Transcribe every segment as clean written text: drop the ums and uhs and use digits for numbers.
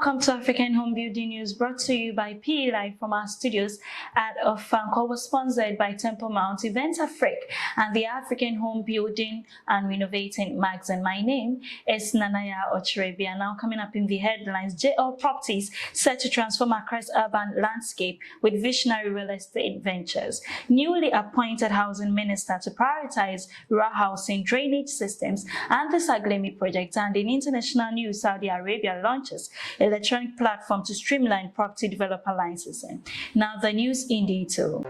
welcome to African Home Building News, brought to you by PE Live from our studios at Ofanko, was sponsored by Temple Mount, Event Afrique, and the African Home Building and Renovating magazine. My name is Nanaya Ochirebia. Now coming up in the headlines, JL Properties set to transform Accra's urban landscape with visionary real estate ventures. Newly appointed housing minister to prioritize rural housing, drainage systems, and the Saglemi project. And in international news, Saudi Arabia launches electronic platform to streamline property developer licensing. Now the news in detail.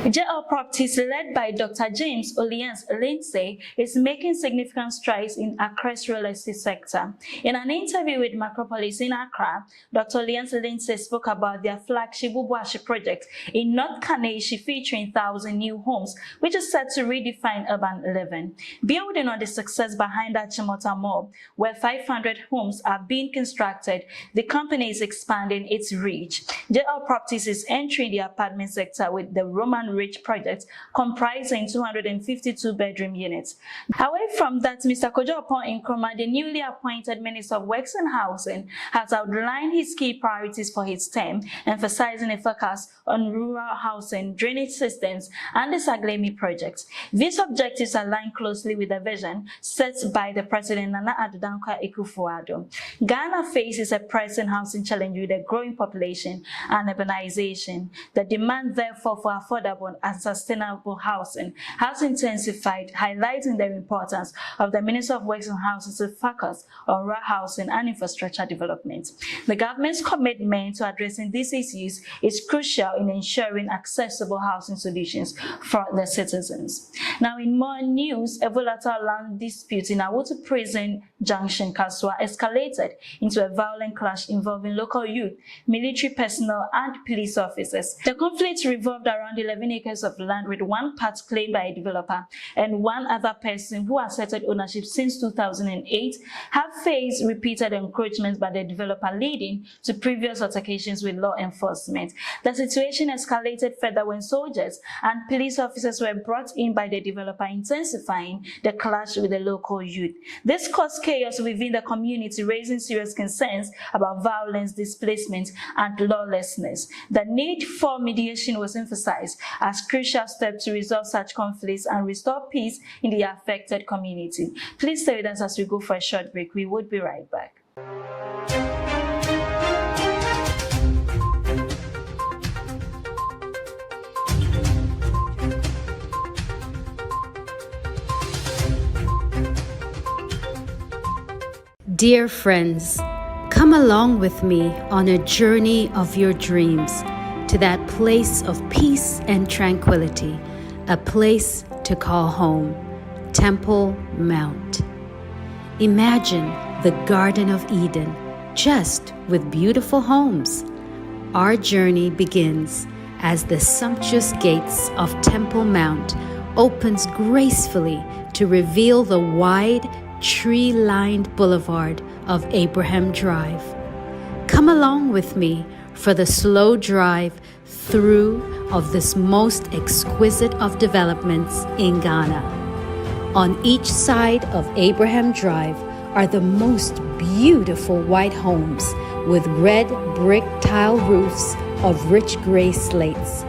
JL Properties, led by Dr. James Olians Lindsay, is making significant strides in Accra's real estate sector. In an interview with Macropolis in Accra, Dr. Olians Lindsay spoke about their flagship Bubuashi project in North Kaneshie, featuring 1,000 new homes, which is set to redefine urban living. Building on the success behind Achimota Mall, where 500 homes are being constructed, the company is expanding its reach. JL Properties is entering the apartment sector with the Roman Ridge project, comprising 252 bedroom units. Away from that, Mr. Kojo Nkrumah, the newly appointed Minister of Works and Housing, has outlined his key priorities for his term, emphasizing a focus on rural housing, drainage systems, and the Saglemi project. These objectives align closely with the vision set by the President Nana Addo Dankwa Akufo-Addo. Ghana faces a pressing housing challenge with a growing population and urbanization. The demand, therefore, for affordable and sustainable housing has intensified, highlighting the importance of the Minister of Works and Housing to focus on rural housing and infrastructure development. The government's commitment to addressing these issues is crucial in ensuring accessible housing solutions for the citizens. Now, in more news, a volatile land dispute in Awutu Prison Junction, Kaswa, escalated into a violent clash involving local youth, military personnel, and police officers. The conflict revolved around 11 acres of land, with one part claimed by a developer and one other person who asserted ownership since 2008, have faced repeated encroachments by the developer, leading to previous altercations with law enforcement. The situation escalated further when soldiers and police officers were brought in by the developer, intensifying the clash with the local youth. This caused chaos within the community, raising serious concerns about violence, displacement, and lawlessness. The need for mediation was emphasized as crucial step to resolve such conflicts and restore peace in the affected community. Please stay with us as we go for a short break. We would be right back. Dear friends, come along with me on a journey of your dreams to that place of peace and tranquility, a place to call home, Temple Mount. Imagine the Garden of Eden, just with beautiful homes. Our journey begins as the sumptuous gates of Temple Mount opens gracefully to reveal the wide, tree-lined boulevard of Abraham Drive. Come along with me for the slow drive through of this most exquisite of developments in Ghana. On each side of Abraham Drive are the most beautiful white homes with red brick tile roofs of rich gray slates.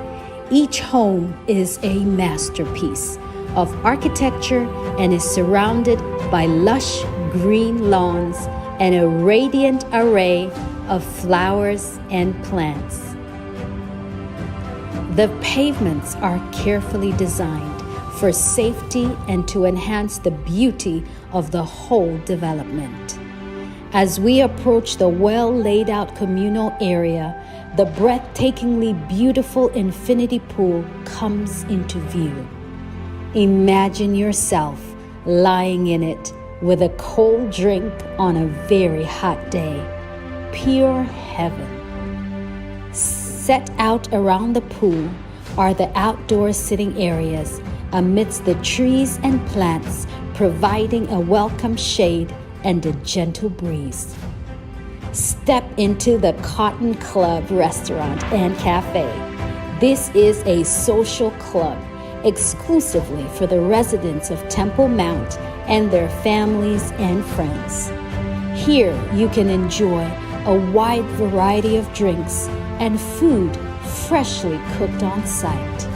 Each home is a masterpiece of architecture and is surrounded by lush green lawns and a radiant array of flowers and plants. The pavements are carefully designed for safety and to enhance the beauty of the whole development. As we approach the well-laid-out communal area, the breathtakingly beautiful infinity pool comes into view. Imagine yourself lying in it with a cold drink on a very hot day. Pure heaven. Set out around the pool are the outdoor sitting areas amidst the trees and plants, providing a welcome shade and a gentle breeze. step into the Cotton Club restaurant and cafe. This is a social club exclusively for the residents of Temple Mount and their families and friends. Here you can enjoy a wide variety of drinks and food freshly cooked on site.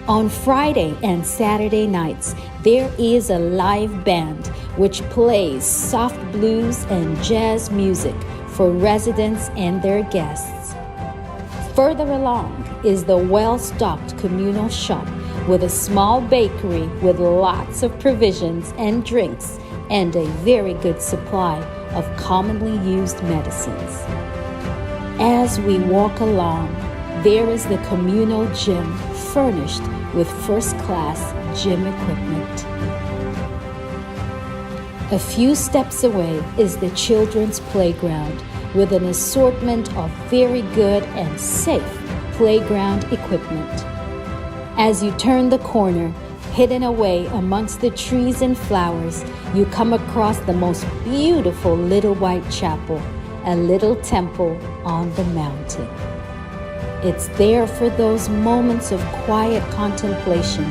On Friday and Saturday nights, there is a live band which plays soft blues and jazz music for residents and their guests. Further along is the well-stocked communal shop with a small bakery with lots of provisions and drinks and a very good supply of commonly used medicines. As we walk along, there is the communal gym furnished with first-class gym equipment. A few steps away is the children's playground with an assortment of very good and safe playground equipment. As you turn the corner, hidden away amongst the trees and flowers, you come across the most beautiful little white chapel, a little temple on the mountain. It's there for those moments of quiet contemplation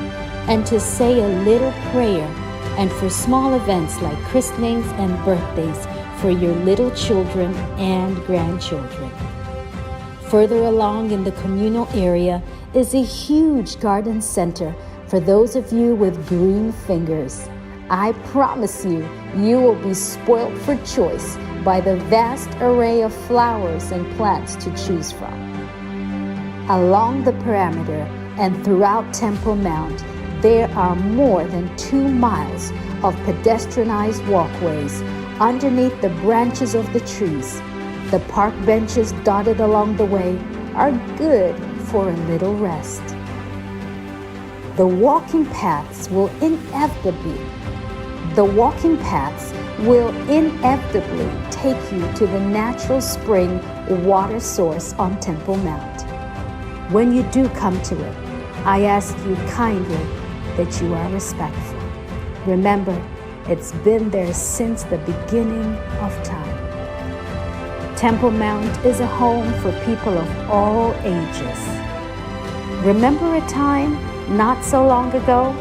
and to say a little prayer, and for small events like christenings and birthdays for your little children and grandchildren. Further along in the communal area is a huge garden center for those of you with green fingers. I promise you, you will be spoilt for choice by the vast array of flowers and plants to choose from. Along the perimeter and throughout Temple Mount, there are more than 2 miles of pedestrianized walkways underneath the branches of the trees. The park benches dotted along the way are good for a little rest. The walking paths will inevitably take you to the natural spring water source on Temple Mount. When you do come to it, I ask you kindly that you are respectful. Remember, it's been there since the beginning of time. Temple Mount is a home for people of all ages. Remember a time not so long ago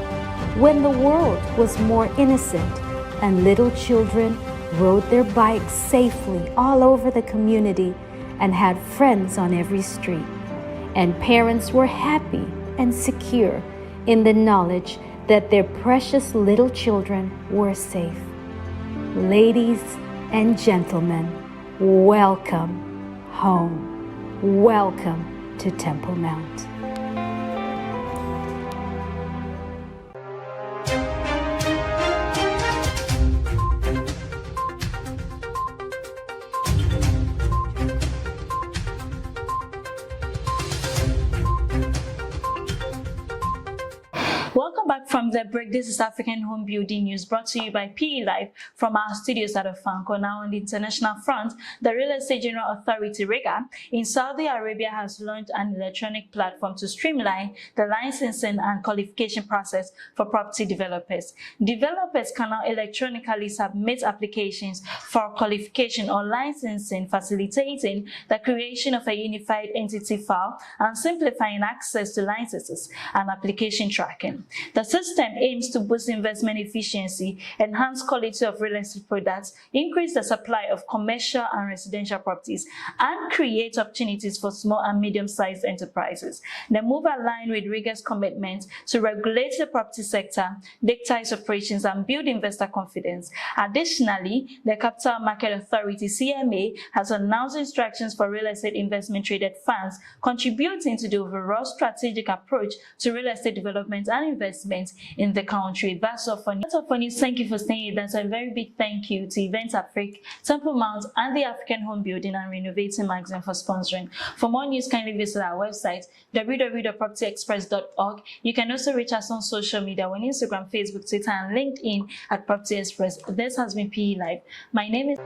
when the world was more innocent and little children rode their bikes safely all over the community and had friends on every street, and parents were happy and secure in the knowledge that their precious little children were safe. Ladies and gentlemen, welcome home. Welcome to Temple Mount. Welcome back from the break. This is African Home Building News brought to you by PE Live from our studios at Ofanko. Now on the international front, the Real Estate General Authority (REGA) in Saudi Arabia has launched an electronic platform to streamline the licensing and qualification process for property developers. Developers can now electronically submit applications for qualification or licensing, facilitating the creation of a unified entity file and simplifying access to licenses and application tracking. The system aims to boost investment efficiency, enhance quality of real estate products, increase the supply of commercial and residential properties, and create opportunities for small and medium-sized enterprises. The move aligns with REGA's commitment to regulate the property sector, digitize operations, and build investor confidence. Additionally, the Capital Market Authority (CMA) has announced instructions for real estate investment traded funds, contributing to the overall strategic approach to real estate development and investment in the country. That's all for news. Thank you for staying with us. A very big thank you to Events Africa, Temple Mount, and the African Home Building and Renovating Magazine for sponsoring. For more news, kindly visit our website www.propertyexpress.org. You can also reach us on social media on Instagram, Facebook, Twitter, and LinkedIn at Property Express. This has been PE Live. My name is